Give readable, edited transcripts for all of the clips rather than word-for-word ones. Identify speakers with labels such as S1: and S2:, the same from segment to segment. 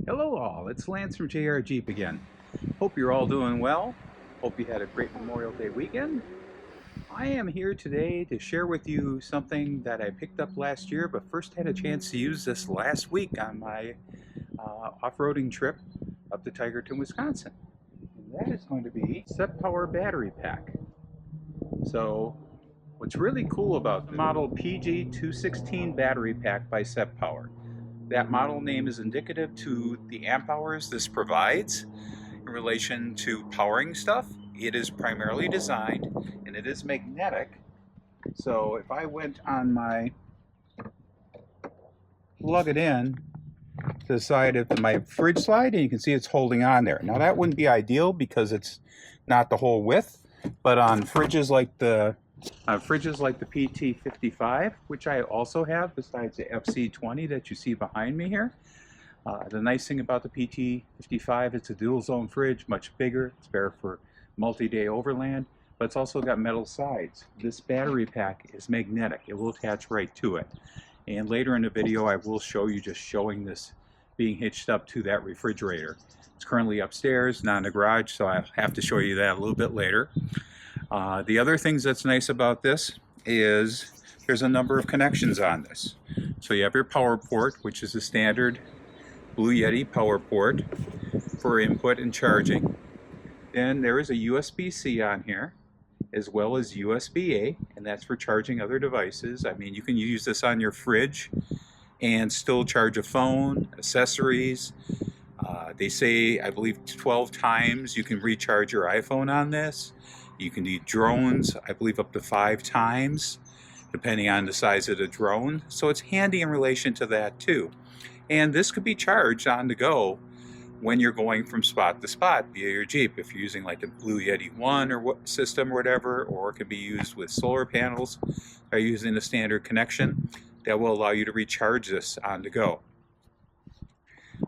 S1: Hello all, it's Lance from JR Jeep again. Hope you're all doing well. Hope you had a great Memorial Day weekend. I am here today to share with you something that I picked up last year, but first had a chance to use this last week on my off-roading trip up to Tigerton, Wisconsin. And that is going to be SetPower Battery Pack. So what's really cool about the model PG216 Battery Pack by SetPower. That model name is indicative to the amp hours this provides in relation to powering stuff. It is primarily designed, and it is magnetic. So if I went on my plug it in to the side of my fridge slide, and you can see it's holding on there. Now that wouldn't be ideal because it's not the whole width, but on fridges like the PT55, which I also have besides the FC20 that you see behind me here. The nice thing about the PT55, it's a dual zone fridge, much bigger. It's better for multi-day overland, but it's also got metal sides. This battery pack is magnetic. It will attach right to it. And later in the video, I will show you just showing this being hitched up to that refrigerator. It's currently upstairs, not in the garage, so I'll have to show you that a little bit later. The other things that's nice about this is there's a number of connections on this. So you have your power port, which is a standard Blue Yeti power port for input and charging. Then there is a USB-C on here, as well as USB-A, and that's for charging other devices. I mean, you can use this on your fridge and still charge a phone, accessories. They say, I believe, 12 times you can recharge your iPhone on this. You can do drones, I believe, up to 5 times, depending on the size of the drone. So it's handy in relation to that too. And this could be charged on the go when you're going from spot to spot via your Jeep. If you're using like the Blue Yeti 1 or what system or whatever, or it can be used with solar panels, or using the standard connection that will allow you to recharge this on the go.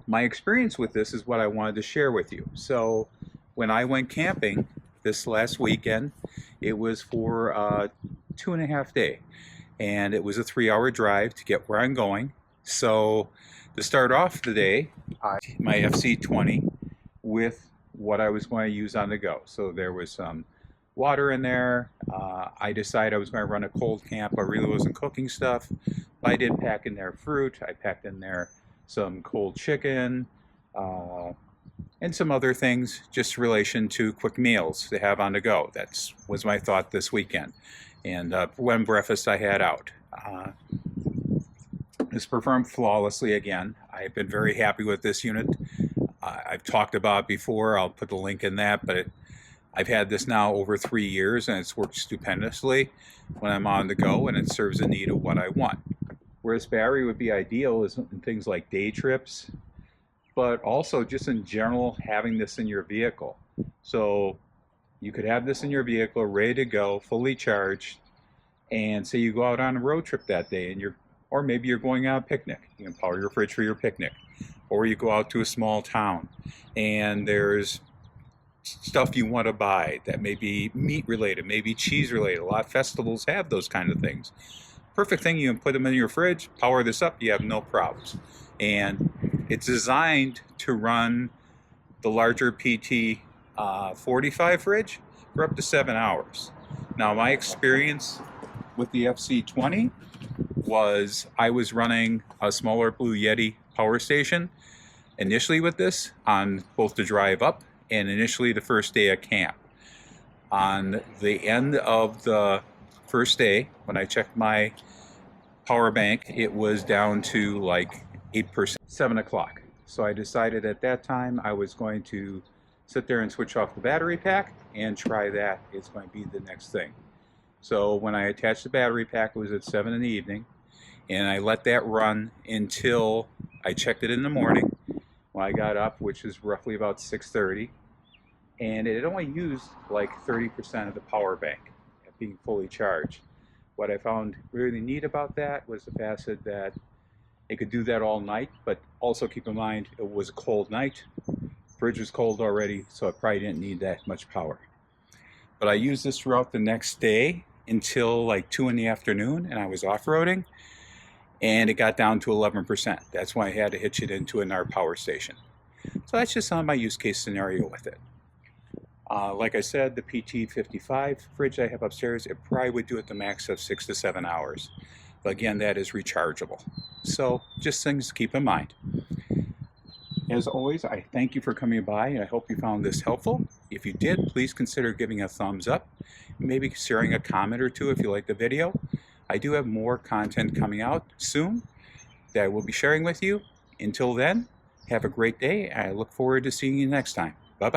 S1: My experience with this is what I wanted to share with you. So when I went camping this last weekend, it was for a 2.5 day, and it was a 3-hour drive to get where I'm going. So to start off the day, my FC20 with what I was going to use on the go. So there was some water in there. I decided I was going to run a cold camp. I really wasn't cooking stuff. I did pack in there fruit. I packed in there some cold chicken, and some other things, just in relation to quick meals to have on the go. That was my thought this weekend. And one breakfast I had out. It's performed flawlessly again. I've been very happy with this unit. I've talked about it before. I'll put the link in that, but I've had this now over 3 years, and it's worked stupendously when I'm on the go, and it serves the need of what I want. Where this battery would be ideal is in things like day trips, but also just in general having this in your vehicle. So you could have this in your vehicle ready to go, fully charged, and say you go out on a road trip that day, and or maybe you're going on a picnic. You can power your fridge for your picnic, or you go out to a small town and there's stuff you want to buy that may be meat related, maybe cheese related. A lot of festivals have those kind of things. Perfect thing, you can put them in your fridge, power this up, you have no problems. And it's designed to run the larger PT45 fridge for up to 7 hours. Now my experience with the FC20 was I was running a smaller Blue Yeti power station initially with this on both the drive up and initially the first day of camp. On the end of the first day, when I checked my power bank, it was down to like 8%, 7 o'clock. So I decided at that time I was going to sit there and switch off the battery pack and try that. It's going to be the next thing. So when I attached the battery pack, it was at 7 in the evening, and I let that run until I checked it in the morning when I got up, which is roughly about 6:30, and it had only used like 30% of the power bank being fully charged. What I found really neat about that was the facet that it could do that all night, but also keep in mind it was a cold night. Fridge was cold already, so I probably didn't need that much power. But I used this throughout the next day until like 2 in the afternoon, and I was off-roading, and it got down to 11%. That's why I had to hitch it into another power station. So that's just my use case scenario with it. Like I said, the PT55 fridge I have upstairs, it probably would do it the max of 6 to 7 hours. But again, that is rechargeable. So just things to keep in mind. As always, I thank you for coming by, and I hope you found this helpful. If you did, please consider giving a thumbs up, maybe sharing a comment or two if you like the video. I do have more content coming out soon that I will be sharing with you. Until then, have a great day, and I look forward to seeing you next time.